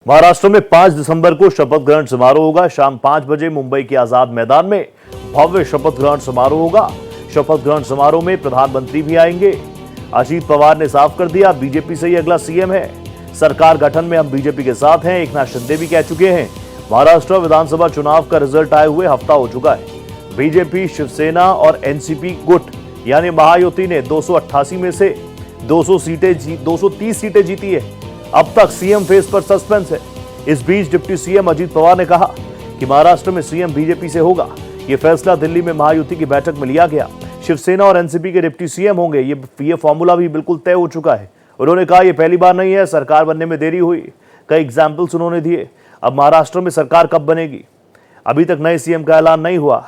महाराष्ट्र में 5 दिसंबर को शपथ ग्रहण समारोह होगा। शाम 5 बजे मुंबई के आजाद मैदान में भव्य शपथ ग्रहण समारोह होगा। शपथ ग्रहण समारोह में प्रधानमंत्री भी आएंगे। अजीत पवार ने साफ कर दिया, बीजेपी से ही अगला सीएम है। सरकार गठन में हम बीजेपी के साथ हैं, एकनाथ शिंदे भी कह चुके हैं। महाराष्ट्र विधानसभा चुनाव का रिजल्ट आए हुए हफ्ता हो चुका है। बीजेपी, शिवसेना और एनसीपी गुट यानी महायुति ने 288 में से 230 सीटें जीती है। अब तक सीएम फेस पर सस्पेंस है। इस बीच डिप्टी सीएम अजीत पवार ने कहा कि महाराष्ट्र में सीएम बीजेपी से होगा। यह फैसला दिल्ली में महायुति की बैठक में लिया गया। शिवसेना और एनसीपी के डिप्टी सीएम होंगे, ये फॉर्मूला भी बिल्कुल तय हो चुका है। उन्होंने कहा यह पहली बार नहीं है, सरकार बनने में देरी हुई। कई एग्जाम्पल्स उन्होंने दिए। अब महाराष्ट्र में सरकार कब बनेगी, अभी तक नए सीएम का ऐलान नहीं हुआ।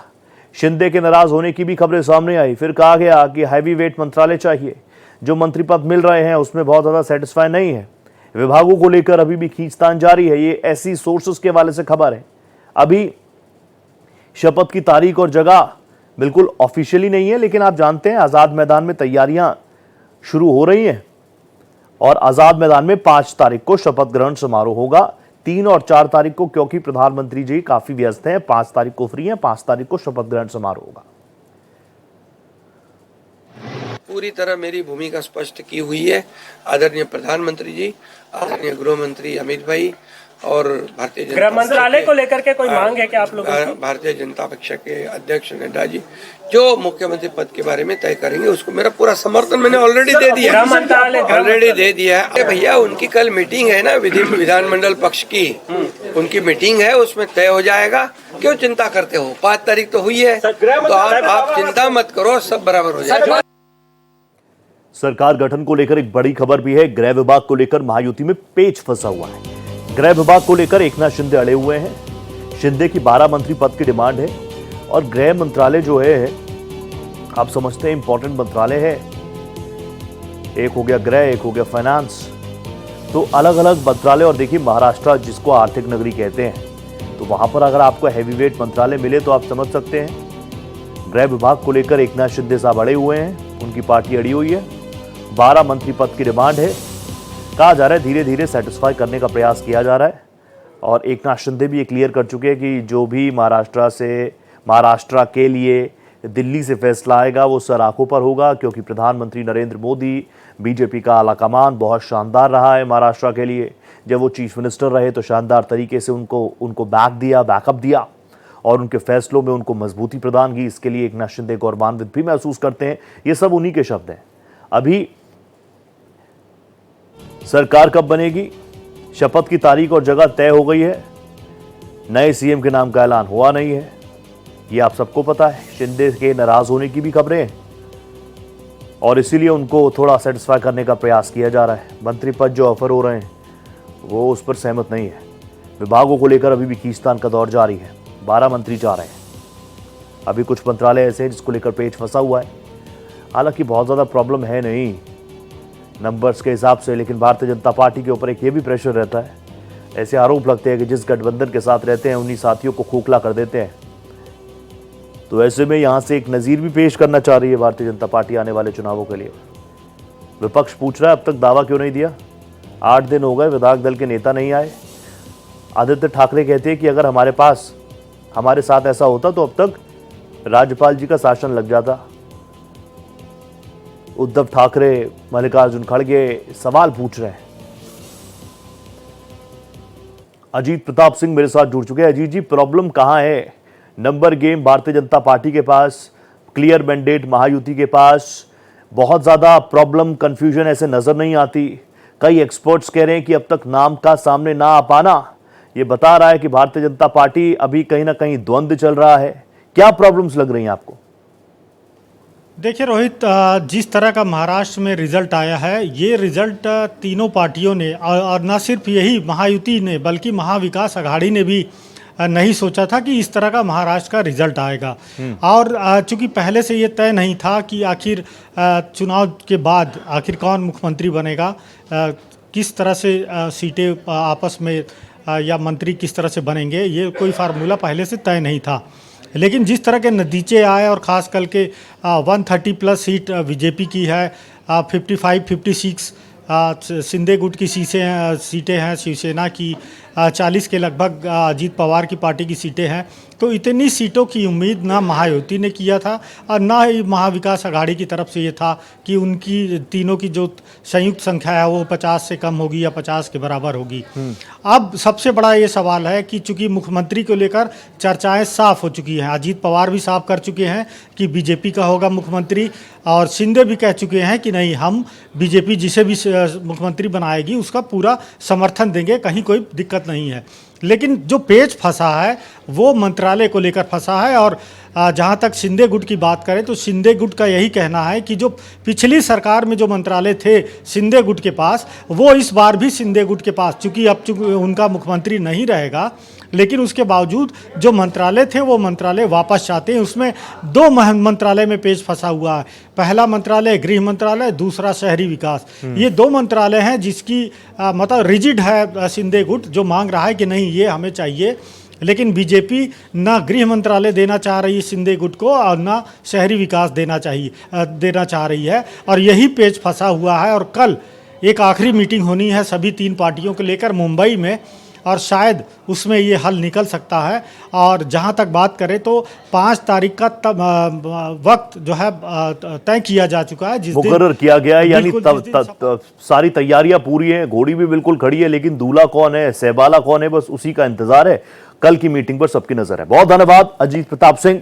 शिंदे के नाराज होने की भी खबरें सामने आई। फिर कहा गया कि हैवी वेट मंत्रालय चाहिए। जो मंत्री पद मिल रहे हैं उसमें बहुत ज्यादा सेटिस्फाई नहीं है। विभागों को लेकर अभी भी खींचतान जारी है। ये ऐसी सोर्सेस के हवाले से खबर है। अभी शपथ की तारीख और जगह बिल्कुल ऑफिशियली नहीं है, लेकिन आप जानते हैं आजाद मैदान में तैयारियां शुरू हो रही हैं और आजाद मैदान में 5 तारीख को शपथ ग्रहण समारोह होगा। 3 और 4 तारीख को, क्योंकि प्रधानमंत्री जी काफी व्यस्त हैं, 5 तारीख को फ्री हैं, 5 तारीख को शपथ ग्रहण समारोह होगा। पूरी तरह मेरी भूमिका स्पष्ट की हुई है। आदरणीय प्रधानमंत्री जी, आदरणीय गृह मंत्री अमित भाई और भारतीय जनता गृह मंत्रालय को लेकर के कोई मांग है क्या आप लोगों की? भारतीय जनता पक्ष के अध्यक्ष नड्डा जी जो मुख्यमंत्री पद के बारे में तय करेंगे उसको मेरा पूरा समर्थन मैंने ऑलरेडी दे दिया है। भैया उनकी कल मीटिंग है ना, विधानमंडल पक्ष की उनकी मीटिंग है, उसमें तय हो जाएगा। क्यों चिंता करते हो? 5 तारीख तो हुई है, तो आप चिंता मत करो, सब बराबर हो जाएगा। सरकार गठन को लेकर एक बड़ी खबर भी है। गृह विभाग को लेकर महायुति में पेच फंसा हुआ है। गृह विभाग को लेकर एकनाथ शिंदे अड़े हुए हैं। शिंदे की 12 मंत्री पद की डिमांड है और गृह मंत्रालय जो है आप समझते हैं इंपॉर्टेंट मंत्रालय है। एक हो गया गृह, एक हो गया फाइनेंस, तो अलग अलग मंत्रालय। और देखिए महाराष्ट्र जिसको आर्थिक नगरी कहते हैं, तो वहां पर अगर आपको हैवीवेट मंत्रालय मिले तो आप समझ सकते हैं। गृह विभाग को लेकर एकनाथ शिंदे साहब अड़े हुए हैं, उनकी पार्टी अड़ी हुई है। 12 मंत्री पद की डिमांड है। कहा जा रहा है धीरे धीरे सेटिस्फाई करने का प्रयास किया जा रहा है। और एकनाथ शिंदे भी ये क्लियर कर चुके हैं कि जो भी महाराष्ट्र के लिए दिल्ली से फैसला आएगा वो सर आंखों पर होगा, क्योंकि प्रधानमंत्री नरेंद्र मोदी, बीजेपी का आलाकमान बहुत शानदार रहा है महाराष्ट्र के लिए। जब वो चीफ मिनिस्टर रहे तो शानदार तरीके से उनको बैकअप दिया और उनके फैसलों में उनको मजबूती प्रदान की। इसके लिए एकनाथ शिंदे गौरवान्वित भी महसूस करते हैं। ये सब उन्हीं के शब्द हैं। अभी सरकार कब बनेगी, शपथ की तारीख और जगह तय हो गई है। नए सीएम के नाम का ऐलान हुआ नहीं है, ये आप सबको पता है। शिंदे के नाराज होने की भी खबरें हैं और इसीलिए उनको थोड़ा सेटिस्फाई करने का प्रयास किया जा रहा है। मंत्री पद जो ऑफर हो रहे हैं वो उस पर सहमत नहीं है। विभागों को लेकर अभी भी खींचतान का दौर जारी है। 12 मंत्री जा रहे हैं। अभी कुछ मंत्रालय ऐसे हैं जिसको लेकर पेच फंसा हुआ है। हालांकि बहुत ज़्यादा प्रॉब्लम है नहीं नंबर्स के हिसाब से, लेकिन भारतीय जनता पार्टी के ऊपर एक ये भी प्रेशर रहता है। ऐसे आरोप लगते हैं कि जिस गठबंधन के साथ रहते हैं उन्हीं साथियों को खोखला कर देते हैं। तो ऐसे में यहाँ से एक नज़ीर भी पेश करना चाह रही है भारतीय जनता पार्टी आने वाले चुनावों के लिए। विपक्ष पूछ रहा है अब तक दावा क्यों नहीं दिया। 8 दिन हो गए, विधायक दल के नेता नहीं आए। आदित्य ठाकरे कहते हैं कि अगर हमारे साथ ऐसा होता तो अब तक राज्यपाल जी का शासन लग जाता। उद्धव ठाकरे, मल्लिकार्जुन खड़गे सवाल पूछ रहे हैं। अजीत प्रताप सिंह मेरे साथ जुड़ चुके हैं। अजीत जी, प्रॉब्लम कहां है? Number game Bharatiya Janata party के पास, क्लियर मैंडेट महायुति के पास। बहुत ज्यादा प्रॉब्लम, कंफ्यूजन ऐसे नजर नहीं आती। कई एक्सपर्ट्स कह रहे हैं कि अब तक नाम का सामने ना आ पाना ये बता रहा है कि भारतीय जनता पार्टी अभी कहीं ना कहीं द्वंद्व चल रहा है। क्या प्रॉब्लम्स लग रही हैं आपको? देखिए रोहित, जिस तरह का महाराष्ट्र में रिजल्ट आया है, ये रिजल्ट तीनों पार्टियों ने और न सिर्फ यही महायुति ने बल्कि महाविकास आघाड़ी ने भी नहीं सोचा था कि इस तरह का महाराष्ट्र का रिजल्ट आएगा। और चूंकि पहले से ये तय नहीं था कि आखिर चुनाव के बाद आखिर कौन मुख्यमंत्री बनेगा, किस तरह से सीटें आपस में या मंत्री किस तरह से बनेंगे, ये कोई फार्मूला पहले से तय नहीं था। लेकिन जिस तरह के नतीजे आए और ख़ास करके 130+ सीट बीजेपी की है, 55-56 शिंदे गुट की सीटें हैं, शिवसेना की 40 के लगभग अजीत पवार की पार्टी की सीटें हैं। तो इतनी सीटों की उम्मीद ना महायुति ने किया था और ना ही महाविकास आघाड़ी की तरफ से ये था कि उनकी तीनों की जो संयुक्त संख्या है वो 50 से कम होगी या 50 के बराबर होगी। अब सबसे बड़ा ये सवाल है कि चूंकि मुख्यमंत्री को लेकर चर्चाएं साफ हो चुकी हैं, अजीत पवार भी साफ कर चुके हैं कि बीजेपी का होगा मुख्यमंत्री, और शिंदे भी कह चुके हैं कि नहीं, हम बीजेपी जिसे भी मुख्यमंत्री बनाएगी उसका पूरा समर्थन देंगे, कहीं कोई दिक्कत नहीं है। लेकिन जो पेच फंसा है वो मंत्रालय को लेकर फंसा है। और जहाँ तक शिंदे गुट की बात करें तो शिंदे गुट का यही कहना है कि जो पिछली सरकार में जो मंत्रालय थे शिंदे गुट के पास, वो इस बार भी शिंदे गुट के पास, चूँकि अब उनका मुख्यमंत्री नहीं रहेगा, लेकिन उसके बावजूद जो मंत्रालय थे वो मंत्रालय वापस चाहते हैं। उसमें दो मंत्रालय में पेच फंसा हुआ है, पहला मंत्रालय गृह मंत्रालय, दूसरा शहरी विकास। ये दो मंत्रालय हैं जिसकी मतलब रिजिड है शिंदे गुट, जो मांग रहा है कि नहीं ये हमें चाहिए। लेकिन बीजेपी ना गृह मंत्रालय देना चाह रही है शिंदे गुट को और ना शहरी विकास देना चाह रही है, और यही पेच फंसा हुआ है। और कल एक आखिरी मीटिंग होनी है सभी 3 पार्टियों को लेकर मुंबई में, और शायद उसमें ये हल निकल सकता है। और जहाँ तक बात करें तो 5 तारीख का वक्त जो है तय किया जा चुका है, जिस दिन मुकर्रर किया गया है, यानी बिल्कुल सारी तैयारियां पूरी हैं, घोड़ी भी बिल्कुल खड़ी है, लेकिन दूल्हा कौन है, सहबाला कौन है, बस उसी का इंतजार है। कल की मीटिंग पर सबकी नजर है। बहुत धन्यवाद अजीत प्रताप सिंह।